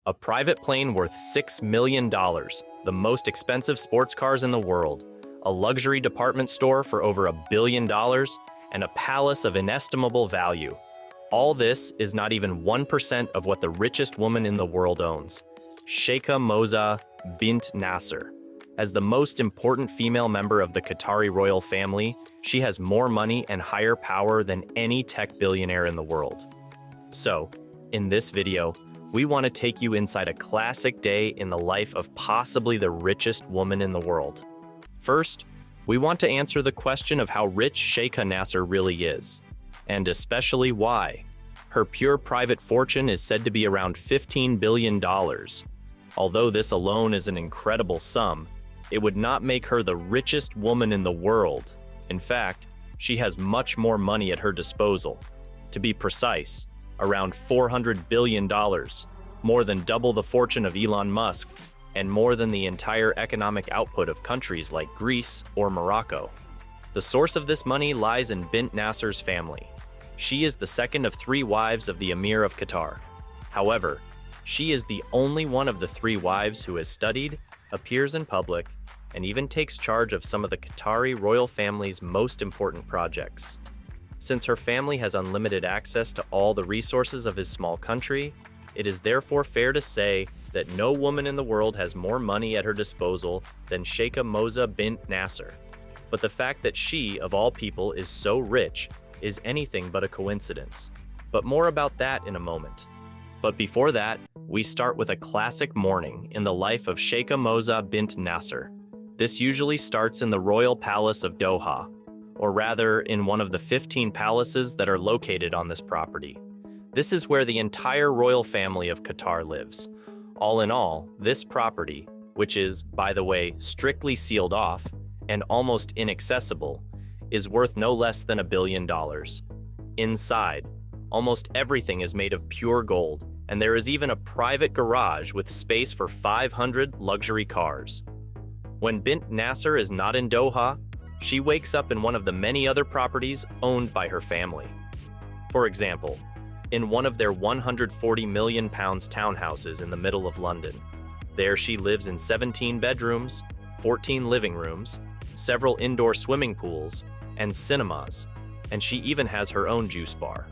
A private plane worth $6 million, the most expensive sports cars in the world, a luxury department store for over $1 billion, and a palace of inestimable value. All this is not even 1% of what the richest woman in the world owns. Sheikha Mozah Bint Nasser. As the most important female member of the Qatari royal family, she has more money and higher power than any tech billionaire in the world. So, in this video, we want to take you inside a classic day in the life of possibly the richest woman in the world. First, we want to answer the question of how rich Sheikha Nasser really is, and especially why. Her pure private fortune is said to be around $15 billion. Although this alone is an incredible sum, it would not make her the richest woman in the world. In fact, she has much more money at her disposal. To be precise, around $400 billion, more than double the fortune of Elon Musk, and more than the entire economic output of countries like Greece or Morocco. The source of this money lies in Bint Nasser's family. She is the second of 3 wives of the Emir of Qatar. However, she is the only one of the 3 wives who has studied, appears in public, and even takes charge of some of the Qatari royal family's most important projects. Since her family has unlimited access to all the resources of his small country, it is therefore fair to say that no woman in the world has more money at her disposal than Sheikha Mozah Bint Nasser. But the fact that she, of all people, is so rich is anything but a coincidence. But more about that in a moment. But before that, we start with a classic morning in the life of Sheikha Mozah Bint Nasser. This usually starts in the royal palace of Doha, or rather in one of the 15 palaces that are located on this property. This is where the entire royal family of Qatar lives. All in all, this property, which is, by the way, strictly sealed off and almost inaccessible, is worth no less than $1 billion. Inside, almost everything is made of pure gold, and there is even a private garage with space for 500 luxury cars. When Bint Nasser is not in Doha, she wakes up in one of the many other properties owned by her family. For example, in one of their £140 million townhouses in the middle of London. There she lives in 17 bedrooms, 14 living rooms, several indoor swimming pools, and cinemas, and she even has her own juice bar.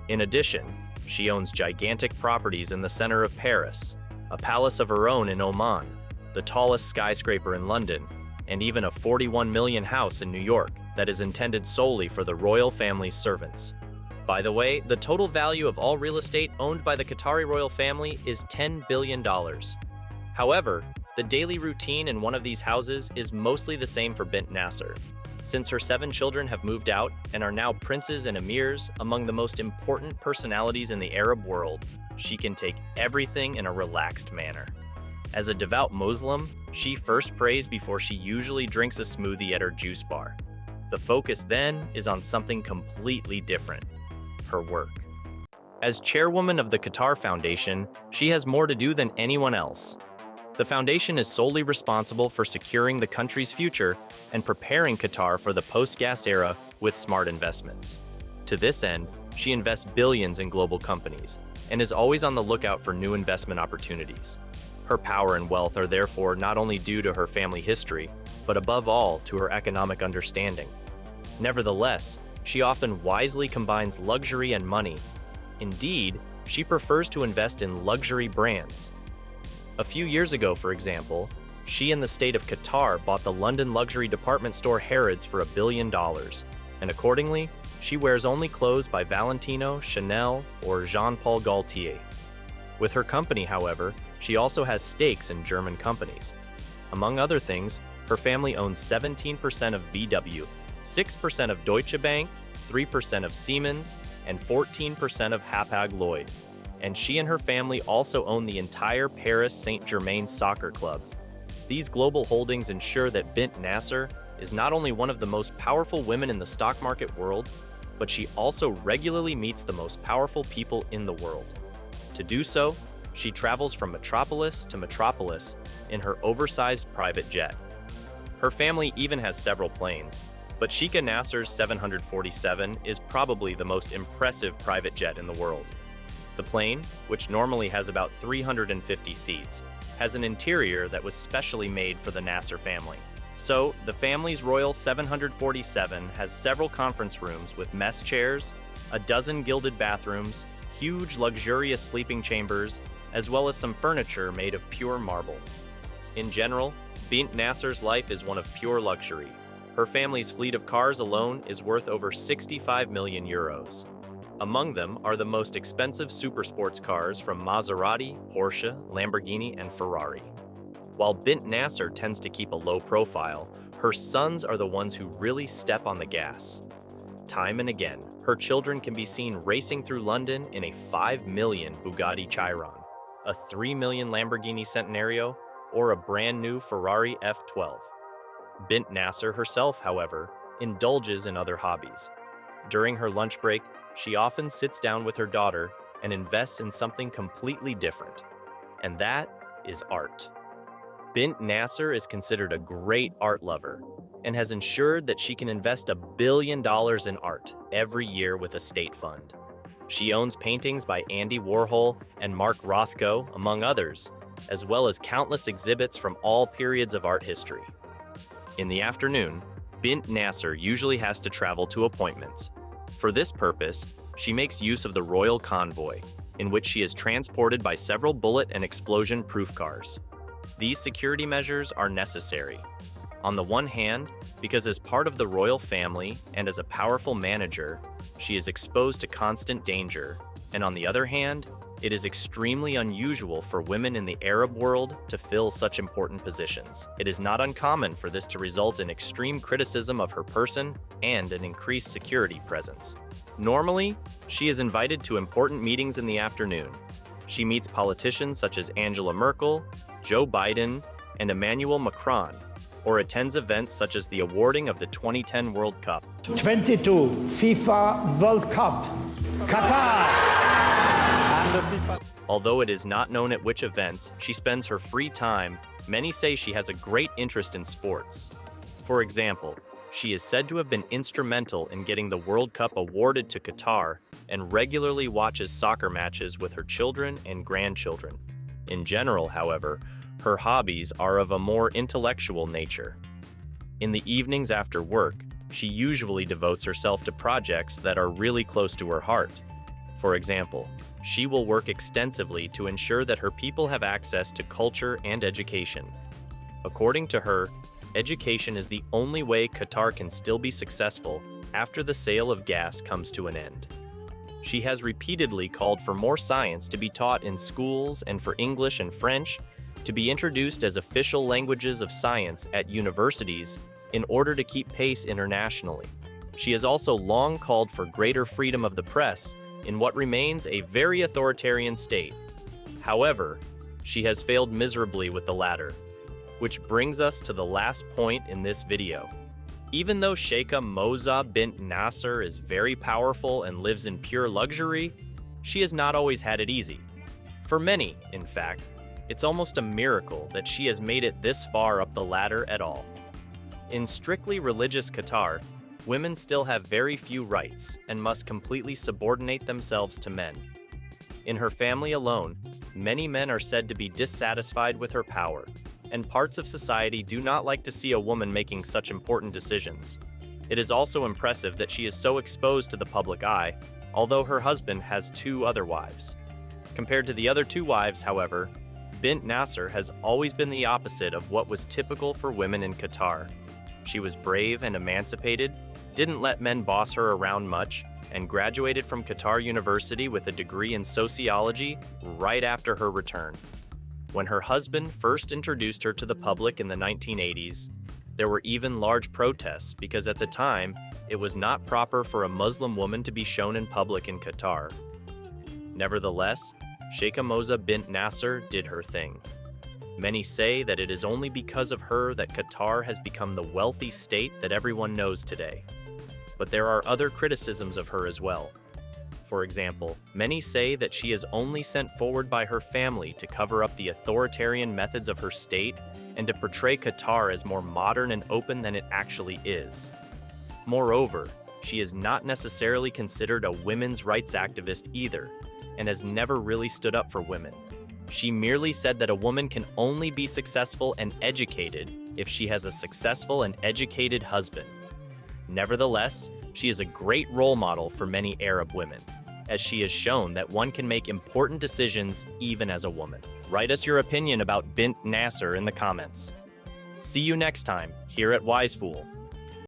In addition, she owns gigantic properties in the center of Paris, a palace of her own in Oman, the tallest skyscraper in London, and even a $41 million house in New York that is intended solely for the royal family's servants. By the way, the total value of all real estate owned by the Qatari royal family is $10 billion. However, the daily routine in one of these houses is mostly the same for Bint Nasser. Since her 7 children have moved out and are now princes and emirs, among the most important personalities in the Arab world, she can take everything in a relaxed manner. As a devout Muslim, she first prays before she usually drinks a smoothie at her juice bar. The focus then is on something completely different: her work. As chairwoman of the Qatar Foundation, she has more to do than anyone else. The foundation is solely responsible for securing the country's future and preparing Qatar for the post-gas era with smart investments. To this end, she invests billions in global companies and is always on the lookout for new investment opportunities. Her power and wealth are therefore not only due to her family history, but above all to her economic understanding. Nevertheless, she often wisely combines luxury and money. Indeed, she prefers to invest in luxury brands. A few years ago, for example, she and the state of Qatar bought the London luxury department store Harrods for $1 billion, and accordingly, she wears only clothes by Valentino, Chanel, or Jean-Paul Gaultier. With her company, however, she also has stakes in German companies. Among other things, her family owns 17% of VW, 6% of Deutsche Bank, 3% of Siemens, and 14% of Hapag-Lloyd. And she and her family also own the entire Paris Saint-Germain soccer club. These global holdings ensure that Bint Nasser is not only one of the most powerful women in the stock market world, but she also regularly meets the most powerful people in the world. To do so, she travels from metropolis to metropolis in her oversized private jet. Her family even has several planes, but Sheikha Nasser's 747 is probably the most impressive private jet in the world. The plane, which normally has about 350 seats, has an interior that was specially made for the Nasser family. So, the family's Royal 747 has several conference rooms with mess chairs, a dozen gilded bathrooms, huge luxurious sleeping chambers, as well as some furniture made of pure marble. In general, Bint Nasser's life is one of pure luxury. Her family's fleet of cars alone is worth over 65 million euros. Among them are the most expensive supersports cars from Maserati, Porsche, Lamborghini, and Ferrari. While Bint Nasser tends to keep a low profile, her sons are the ones who really step on the gas. Time and again, her children can be seen racing through London in a 5 million Bugatti Chiron, a 3 million Lamborghini Centenario, or a brand new Ferrari F12. Bint Nasser herself, however, indulges in other hobbies. During her lunch break, she often sits down with her daughter and invests in something completely different, and that is art. Bint Nasser is considered a great art lover and has ensured that she can invest $1 billion in art every year with a state fund. She owns paintings by Andy Warhol and Mark Rothko, among others, as well as countless exhibits from all periods of art history. In the afternoon, Bint Nasser usually has to travel to appointments. For this purpose, she makes use of the Royal Convoy, in which she is transported by several bullet and explosion-proof cars. These security measures are necessary. On the one hand, because as part of the royal family and as a powerful manager, she is exposed to constant danger, and on the other hand, it is extremely unusual for women in the Arab world to fill such important positions. It is not uncommon for this to result in extreme criticism of her person and an increased security presence. Normally, she is invited to important meetings in the afternoon. She meets politicians such as Angela Merkel, Joe Biden, and Emmanuel Macron, or attends events such as the awarding of the 2010 World Cup. 22 FIFA World Cup, Qatar. Although it is not known at which events she spends her free time, many say she has a great interest in sports. For example, she is said to have been instrumental in getting the World Cup awarded to Qatar and regularly watches soccer matches with her children and grandchildren. In general, however, her hobbies are of a more intellectual nature. In the evenings after work, she usually devotes herself to projects that are really close to her heart. For example, she will work extensively to ensure that her people have access to culture and education. According to her, education is the only way Qatar can still be successful after the sale of gas comes to an end. She has repeatedly called for more science to be taught in schools and for English and French to be introduced as official languages of science at universities in order to keep pace internationally. She has also long called for greater freedom of the press in what remains a very authoritarian state. However, she has failed miserably with the latter, which brings us to the last point in this video. Even though Sheikha Mozah Bint Nasser is very powerful and lives in pure luxury, she has not always had it easy. For many, in fact, it's almost a miracle that she has made it this far up the ladder at all. In strictly religious Qatar, women still have very few rights and must completely subordinate themselves to men. In her family alone, many men are said to be dissatisfied with her power, and parts of society do not like to see a woman making such important decisions. It is also impressive that she is so exposed to the public eye, although her husband has 2 other wives. Compared to the other 2 wives, however, Bint Nasser has always been the opposite of what was typical for women in Qatar. She was brave and emancipated, didn't let men boss her around much, and graduated from Qatar University with a degree in sociology right after her return. When her husband first introduced her to the public in the 1980s, there were even large protests because at the time, it was not proper for a Muslim woman to be shown in public in Qatar. Nevertheless, Sheikha Mozah Bint Nasser did her thing. Many say that it is only because of her that Qatar has become the wealthy state that everyone knows today. But there are other criticisms of her as well. For example, many say that she is only sent forward by her family to cover up the authoritarian methods of her state and to portray Qatar as more modern and open than it actually is. Moreover, she is not necessarily considered a women's rights activist either, and has never really stood up for women. She merely said that a woman can only be successful and educated if she has a successful and educated husband. Nevertheless, she is a great role model for many Arab women, as she has shown that one can make important decisions even as a woman. Write us your opinion about Bint Nasser in the comments. See you next time here at Wise Fool.